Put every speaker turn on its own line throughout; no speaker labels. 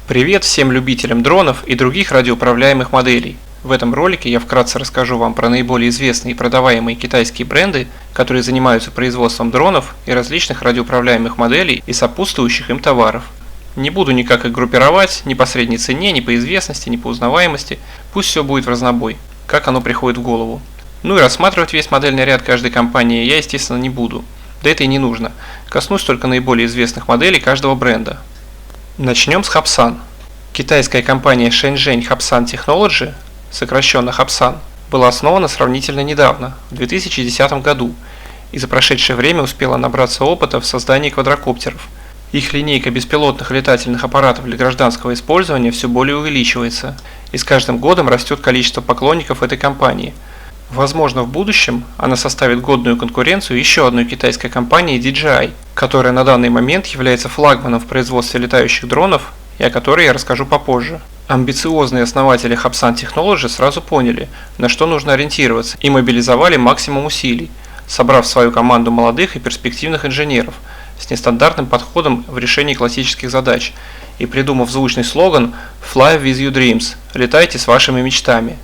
Привет всем любителям дронов и других радиоуправляемых моделей. В этом ролике я вкратце расскажу вам про наиболее известные и продаваемые китайские бренды, которые занимаются производством дронов и различных радиоуправляемых моделей и сопутствующих им товаров. Не буду никак их группировать ни по средней цене, ни по известности, ни по узнаваемости, пусть все будет в разнобой, как оно приходит в голову. Ну и рассматривать весь модельный ряд каждой компании я, естественно, не буду, да это и не нужно, коснусь только наиболее известных моделей каждого бренда. Начнем с Хапсан. Китайская компания Shenzhen Hapsan Technology, сокращенно Hapsan, была основана сравнительно недавно, в 2010 году, и за прошедшее время успела набраться опыта в создании квадрокоптеров. Их линейка беспилотных летательных аппаратов для гражданского использования все более увеличивается, и с каждым годом растет количество поклонников этой компании. Возможно, в будущем она составит годную конкуренцию еще одной китайской компании DJI, которая на данный момент является флагманом в производстве летающих дронов, и о которой я расскажу попозже. Амбициозные основатели Hapsan Technology сразу поняли, на что нужно ориентироваться, и мобилизовали максимум усилий, собрав свою команду молодых и перспективных инженеров с нестандартным подходом в решении классических задач и придумав звучный слоган «Fly with your dreams» – «Летайте с вашими мечтами».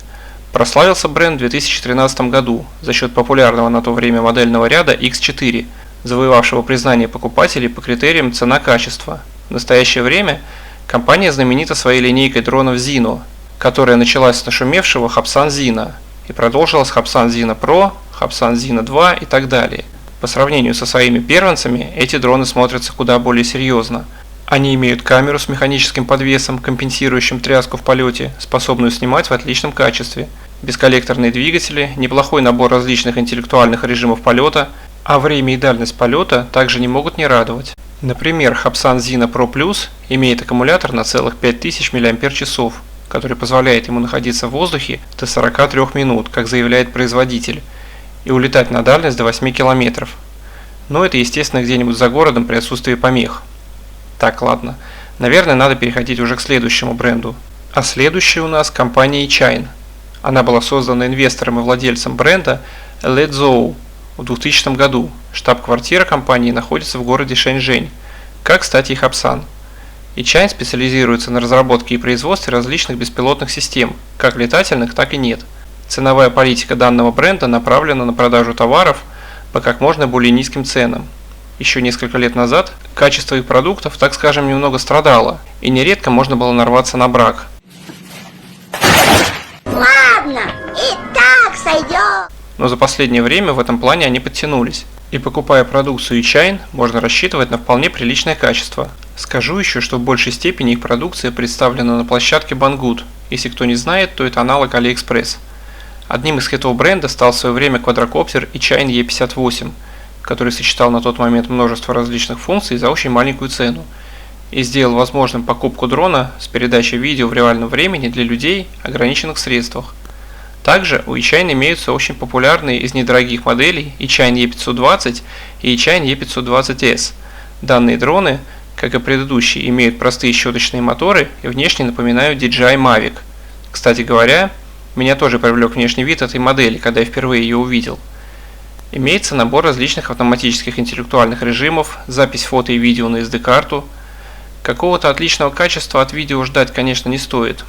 Прославился бренд в 2013 году за счет популярного на то время модельного ряда X4, завоевавшего признание покупателей по критериям цена-качество. В настоящее время компания знаменита своей линейкой дронов Zino, которая началась с нашумевшего Hapsan Zino и продолжилась Hapsan Zino Pro, Hapsan Zino 2 и так далее. По сравнению со своими первенцами, эти дроны смотрятся куда более серьезно. Они имеют камеру с механическим подвесом, компенсирующим тряску в полете, способную снимать в отличном качестве, бесколлекторные двигатели, неплохой набор различных интеллектуальных режимов полета, а время и дальность полета также не могут не радовать. Например, Hapsan Zino Pro Plus имеет аккумулятор на целых 5000 мАч, который позволяет ему находиться в воздухе до 43 минут, как заявляет производитель, и улетать на дальность до 8 км. Но это, естественно, где-нибудь за городом при отсутствии помех. Так, ладно. Наверное, надо переходить уже к следующему бренду. А следующий у нас компания Yichine. Она была создана инвестором и владельцем бренда Lezhou в 2000 году. Штаб-квартира компании находится в городе Шэньчжэнь, как, кстати, и Hapsan. Yichine специализируется на разработке и производстве различных беспилотных систем, как летательных, так и нет. Ценовая политика данного бренда направлена на продажу товаров по как можно более низким ценам. Еще несколько лет назад качество их продуктов, так скажем, немного страдало, и нередко можно было нарваться на брак.
Ладно, и так сойдет.
Но за последнее время в этом плане они подтянулись. И покупая продукцию Yichine, можно рассчитывать на вполне приличное качество. Скажу еще, что в большей степени их продукция представлена на площадке Banggood. Если кто не знает, то это аналог AliExpress. Одним из хитов бренда стал в свое время квадрокоптер Yichine E58, который сочетал на тот момент множество различных функций за очень маленькую цену и сделал возможным покупку дрона с передачей видео в реальном времени для людей, ограниченных в средствах. Также у Yichine имеются очень популярные из недорогих моделей Yichine E520 и Yichine E520S. Данные дроны, как и предыдущие, имеют простые щеточные моторы и внешне напоминают DJI Mavic. Кстати говоря, меня тоже привлек внешний вид этой модели, когда я впервые ее увидел. Имеется набор различных автоматических интеллектуальных режимов, запись фото и видео на SD-карту. Какого-то отличного качества от видео ждать, конечно, не стоит.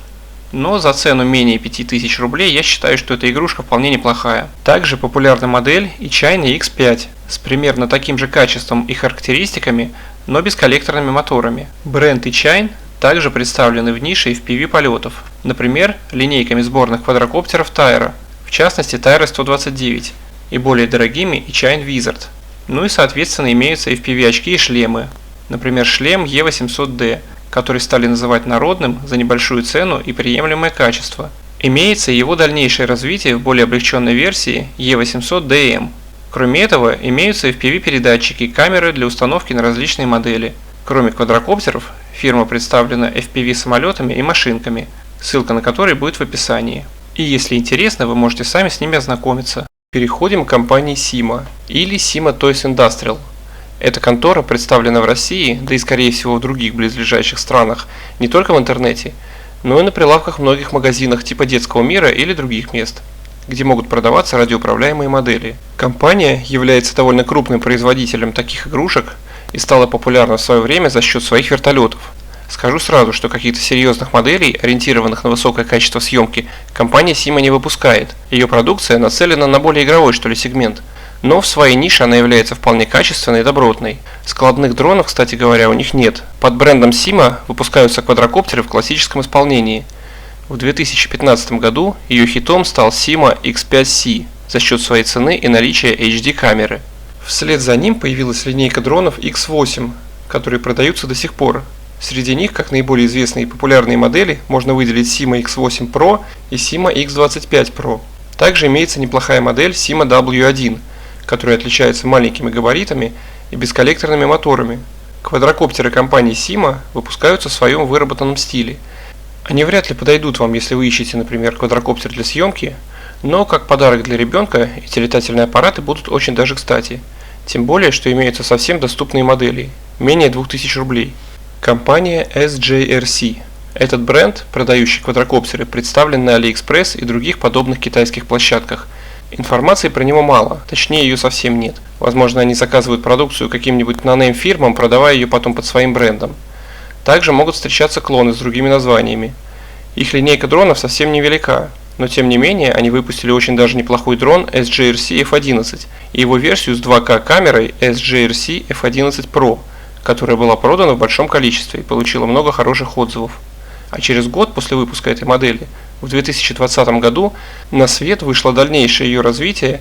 Но за цену менее 5000 рублей я считаю, что эта игрушка вполне неплохая. Также популярна модель Yichine X5 с примерно таким же качеством и характеристиками, но без коллекторными моторами. Бренд Yichine также представлены в нише FPV полетов, например, линейками сборных квадрокоптеров Tyra, в частности Tyra 129, и более дорогими Yichine Wizard. Ну и соответственно имеются FPV очки и шлемы, например шлем E800D, который стали называть народным за небольшую цену и приемлемое качество. Имеется его дальнейшее развитие в более облегченной версии E800DM. Кроме этого, имеются FPV-передатчики и камеры для установки на различные модели. Кроме квадрокоптеров, фирма представлена FPV-самолетами и машинками, ссылка на которые будет в описании. И если интересно, вы можете сами с ними ознакомиться. Переходим к компании Sima или Sima Toys Industrial. Эта контора представлена в России, да и скорее всего в других близлежащих странах, не только в интернете, но и на прилавках многих магазинах типа Детского мира или других мест, где могут продаваться радиоуправляемые модели. Компания является довольно крупным производителем таких игрушек и стала популярна в свое время за счет своих вертолетов. Скажу сразу, что каких-то серьезных моделей, ориентированных на высокое качество съемки, компания Sima не выпускает. Ее продукция нацелена на более игровой, что ли, сегмент. Но в своей нише она является вполне качественной и добротной. Складных дронов, кстати говоря, у них нет. Под брендом Sima выпускаются квадрокоптеры в классическом исполнении. В 2015 году ее хитом стал Sima X5C за счет своей цены и наличия HD-камеры. Вслед за ним появилась линейка дронов X8, которые продаются до сих пор. Среди них, как наиболее известные и популярные модели, можно выделить Sima X8 Pro и Sima X25 Pro. Также имеется неплохая модель Sima W1, которая отличается маленькими габаритами и бесколлекторными моторами. Квадрокоптеры компании Sima выпускаются в своем выработанном стиле. Они вряд ли подойдут вам, если вы ищете, например, квадрокоптер для съемки, но как подарок для ребенка эти летательные аппараты будут очень даже кстати. Тем более, что имеются совсем доступные модели, менее 2000 рублей. Компания SJRC. Этот бренд, продающий квадрокоптеры, представлен на AliExpress и других подобных китайских площадках. Информации про него мало, точнее ее совсем нет. Возможно, они заказывают продукцию каким-нибудь нонейм фирмам, продавая ее потом под своим брендом. Также могут встречаться клоны с другими названиями. Их линейка дронов совсем невелика, но тем не менее они выпустили очень даже неплохой дрон SJRC F11 и его версию с 2К камерой SJRC F11 Pro, которая была продана в большом количестве и получила много хороших отзывов. А через год после выпуска этой модели, в 2020 году, на свет вышло дальнейшее ее развитие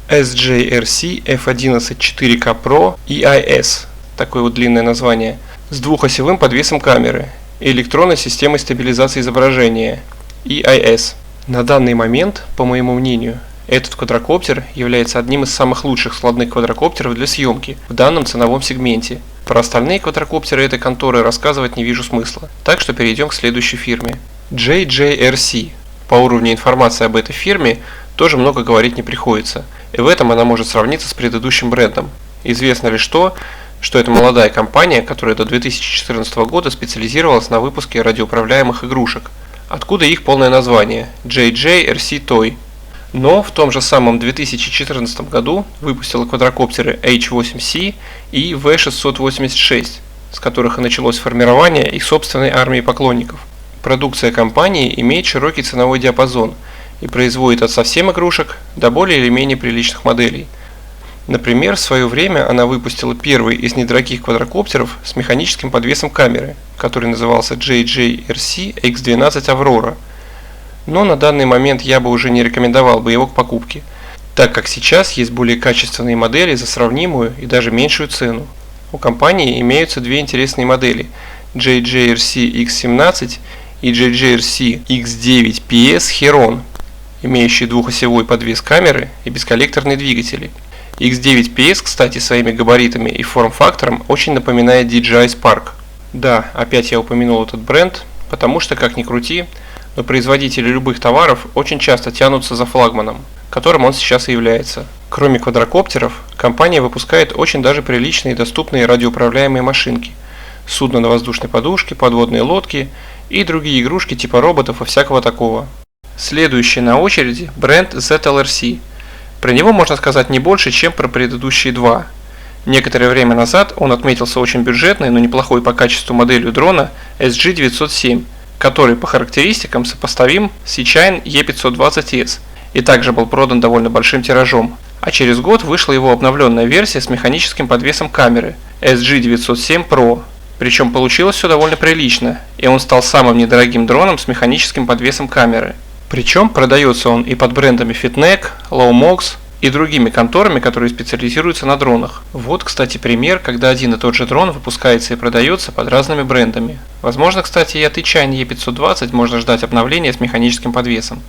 SJRC F11 4K Pro EIS, такое вот длинное название, с двухосевым подвесом камеры и электронной системой стабилизации изображения EIS. На данный момент, по моему мнению, этот квадрокоптер является одним из самых лучших складных квадрокоптеров для съемки в данном ценовом сегменте. Про остальные квадрокоптеры этой конторы рассказывать не вижу смысла, так что перейдем к следующей фирме. JJRC. По уровню информации об этой фирме тоже много говорить не приходится, и в этом она может сравниться с предыдущим брендом. Известно лишь то, что это молодая компания, которая до 2014 года специализировалась на выпуске радиоуправляемых игрушек. Откуда их полное название – JJRC Toy. Но в том же самом 2014 году выпустила квадрокоптеры H8C и V686, с которых и началось формирование их собственной армии поклонников. Продукция компании имеет широкий ценовой диапазон и производит от совсем игрушек до более или менее приличных моделей. Например, в свое время она выпустила первый из недорогих квадрокоптеров с механическим подвесом камеры, который назывался JJRC X12 Aurora. Но на данный момент я бы уже не рекомендовал бы его к покупке, так как сейчас есть более качественные модели за сравнимую и даже меньшую цену. У компании имеются две интересные модели JJRC X17 и JJRC X9 PS Heron, имеющие двухосевой подвес камеры и бесколлекторные двигатели. X9 PS, кстати, своими габаритами и форм-фактором очень напоминает DJI Spark. Да, опять я упомянул этот бренд, потому что, как ни крути, но производители любых товаров очень часто тянутся за флагманом, которым он сейчас и является. Кроме квадрокоптеров, компания выпускает очень даже приличные и доступные радиоуправляемые машинки, судно на воздушной подушке, подводные лодки и другие игрушки типа роботов и всякого такого. Следующий на очереди бренд ZLRC. Про него можно сказать не больше, чем про предыдущие два. Некоторое время назад он отметился очень бюджетной, но неплохой по качеству моделью дрона SG907, который по характеристикам сопоставим с Yichine E520S и также был продан довольно большим тиражом. А через год вышла его обновленная версия с механическим подвесом камеры SG907 Pro. Причем получилось все довольно прилично, и он стал самым недорогим дроном с механическим подвесом камеры. Причем продается он и под брендами Fitnec, Lowmox и другими конторами, которые специализируются на дронах. Вот, кстати, пример, когда один и тот же дрон выпускается и продается под разными брендами. Возможно, кстати, и от Yichine E520 можно ждать обновления с механическим подвесом.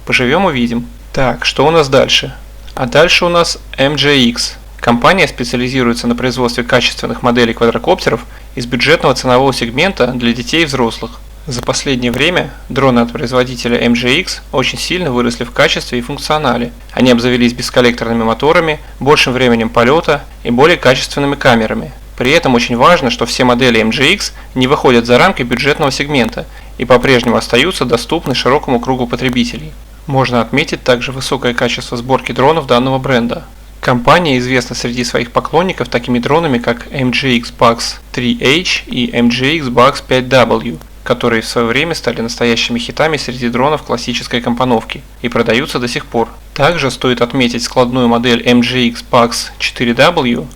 Поживем увидим. Так, что у нас дальше? А дальше у нас MJX. Компания специализируется на производстве качественных моделей квадрокоптеров из бюджетного ценового сегмента для детей и взрослых. За последнее время дроны от производителя MJX очень сильно выросли в качестве и функционале. Они обзавелись бесколлекторными моторами, большим временем полета и более качественными камерами. При этом очень важно, что все модели MJX не выходят за рамки бюджетного сегмента и по-прежнему остаются доступны широкому кругу потребителей. Можно отметить также высокое качество сборки дронов данного бренда. Компания известна среди своих поклонников такими дронами, как MGX Bugs 3H и MGX Bugs 5W, которые в свое время стали настоящими хитами среди дронов классической компоновки и продаются до сих пор. Также стоит отметить складную модель MGX Bugs 4W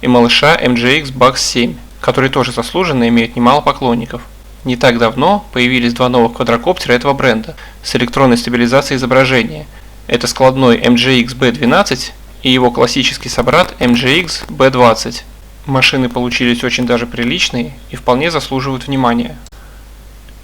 и малыша MGX Bugs 7, которые тоже заслуженно имеют немало поклонников. Не так давно появились два новых квадрокоптера этого бренда с электронной стабилизацией изображения. Это складной MGX B12 и его классический собрат MGX B20. Машины получились очень даже приличные и вполне заслуживают внимания.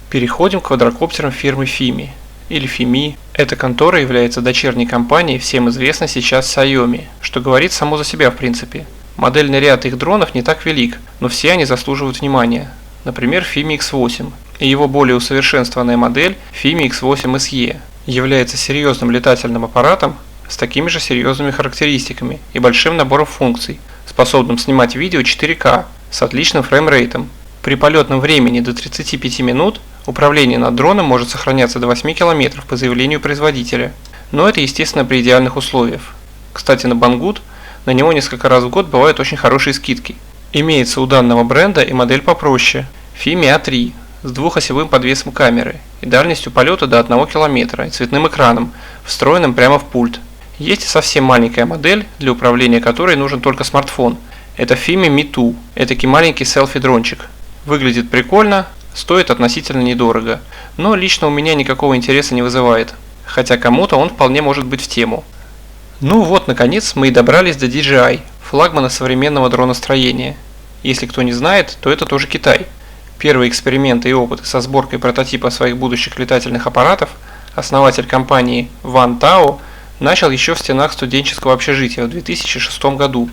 Переходим к квадрокоптерам фирмы FIMI или FIMI. Эта контора является дочерней компанией всем известной сейчас Xiaomi, что говорит само за себя в принципе. Модельный ряд их дронов не так велик, но все они заслуживают внимания. Например, FIMI X8 и его более усовершенствованная модель FIMI X8 SE является серьезным летательным аппаратом с такими же серьезными характеристиками и большим набором функций, способным снимать видео 4К с отличным фреймрейтом. При полетном времени до 35 минут управление над дроном может сохраняться до 8 км по заявлению производителя, но это естественно при идеальных условиях. Кстати, на Banggood на него несколько раз в год бывают очень хорошие скидки. Имеется у данного бренда и модель попроще FIMI A3 с двухосевым подвесом камеры и дальностью полета до 1 км и цветным экраном, встроенным прямо в пульт. Есть и совсем маленькая модель, для управления которой нужен только смартфон. Это FIMI Mi 2, этакий маленький селфи-дрончик. Выглядит прикольно, стоит относительно недорого, но лично у меня никакого интереса не вызывает, хотя кому-то он вполне может быть в тему. Ну вот, наконец, мы и добрались до DJI, флагмана современного дроностроения. Если кто не знает, то это тоже Китай. Первые эксперименты и опыты со сборкой прототипа своих будущих летательных аппаратов основатель компании Ван Тао начал еще в стенах студенческого общежития в 2006 году.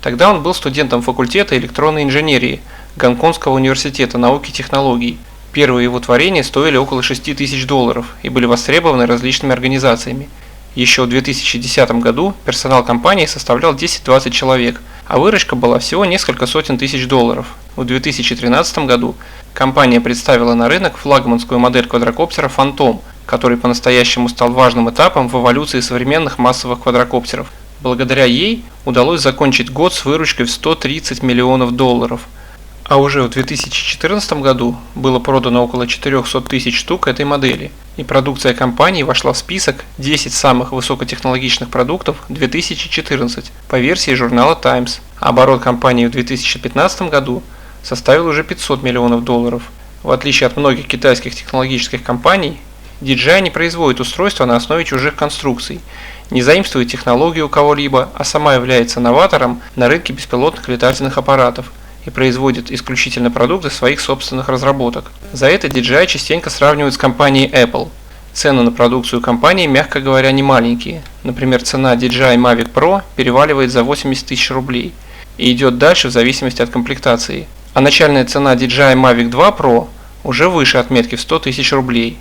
Тогда он был студентом факультета электронной инженерии Гонконгского университета наук и технологий. Первые его творения стоили около $6000 и были востребованы различными организациями. Еще в 2010 году персонал компании составлял 10-20 человек, а выручка была всего несколько сотен тысяч долларов. В 2013 году компания представила на рынок флагманскую модель квадрокоптера Phantom, который по-настоящему стал важным этапом в эволюции современных массовых квадрокоптеров. Благодаря ей удалось закончить год с выручкой в $130 миллионов. А уже в 2014 году было продано около 400 тысяч штук этой модели, и продукция компании вошла в список 10 самых высокотехнологичных продуктов 2014 по версии журнала Times. Оборот компании в 2015 году составил уже $500 миллионов. В отличие от многих китайских технологических компаний, DJI не производит устройства на основе чужих конструкций, не заимствует технологию у кого-либо, а сама является новатором на рынке беспилотных летательных аппаратов и производит исключительно продукты своих собственных разработок. За это DJI частенько сравнивают с компанией Apple. Цены на продукцию компании, мягко говоря, не маленькие. Например, цена DJI Mavic Pro переваливает за 80 тысяч рублей и идет дальше в зависимости от комплектации. А начальная цена DJI Mavic 2 Pro уже выше отметки в 100 тысяч рублей.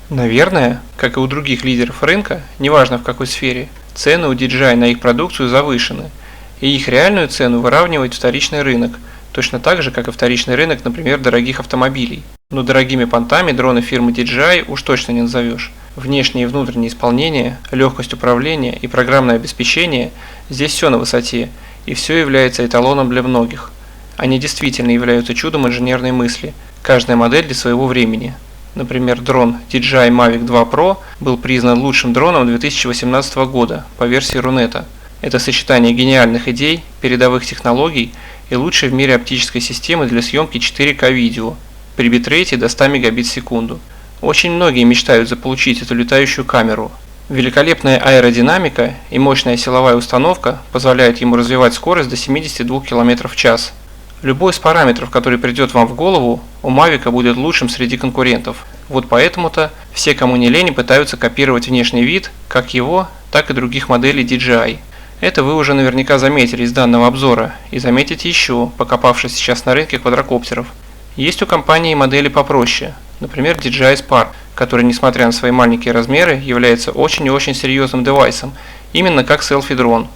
Наверное, как и у других лидеров рынка, неважно в какой сфере, цены у DJI на их продукцию завышены, и их реальную цену выравнивает вторичный рынок, точно так же, как и вторичный рынок, например, дорогих автомобилей. Но дорогими понтами дроны фирмы DJI уж точно не назовешь. Внешнее и внутреннее исполнение, легкость управления и программное обеспечение – здесь все на высоте, и все является эталоном для многих. Они действительно являются чудом инженерной мысли, каждая модель для своего времени. Например, дрон DJI Mavic 2 Pro был признан лучшим дроном 2018 года по версии Рунета. Это сочетание гениальных идей, передовых технологий и лучшей в мире оптической системы для съемки 4К видео при битрейте до 100 Мбит в секунду. Очень многие мечтают заполучить эту летающую камеру. Великолепная аэродинамика и мощная силовая установка позволяют ему развивать скорость до 72 км в час. Любой из параметров, который придет вам в голову, у Mavic будет лучшим среди конкурентов. Вот поэтому-то все, кому не лень, пытаются копировать внешний вид, как его, так и других моделей DJI. Это вы уже наверняка заметили из данного обзора, и заметите еще, покопавшись сейчас на рынке квадрокоптеров. Есть у компании модели попроще, например DJI Spark, который, несмотря на свои маленькие размеры, является очень и очень серьезным девайсом, именно как селфи-дрон.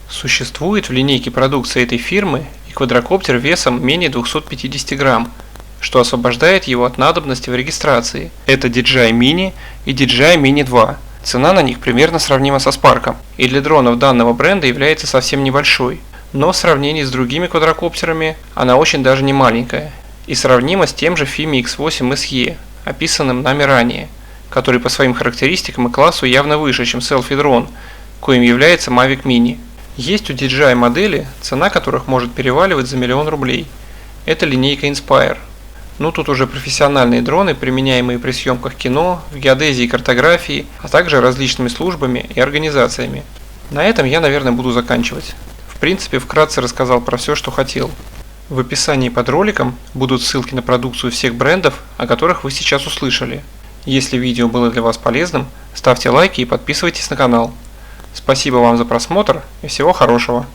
Существует в линейке продукции этой фирмы и квадрокоптер весом менее 250 грамм, что освобождает его от надобности в регистрации. Это DJI Mini и DJI Mini 2. Цена на них примерно сравнима со Spark, и для дронов данного бренда является совсем небольшой. Но в сравнении с другими квадрокоптерами она очень даже не маленькая и сравнима с тем же FIMI X8 SE, описанным нами ранее, который по своим характеристикам и классу явно выше, чем селфи-дрон, коим является Mavic Mini. Есть у DJI модели, цена которых может переваливать за 1 000 000 рублей. Это линейка Inspire. Ну тут уже профессиональные дроны, применяемые при съемках кино, в геодезии и картографии, а также различными службами и организациями. На этом я, наверное, буду заканчивать. В принципе, вкратце рассказал про все, что хотел. В описании под роликом будут ссылки на продукцию всех брендов, о которых вы сейчас услышали. Если видео было для вас полезным, ставьте лайки и подписывайтесь на канал. Спасибо вам за просмотр и всего хорошего.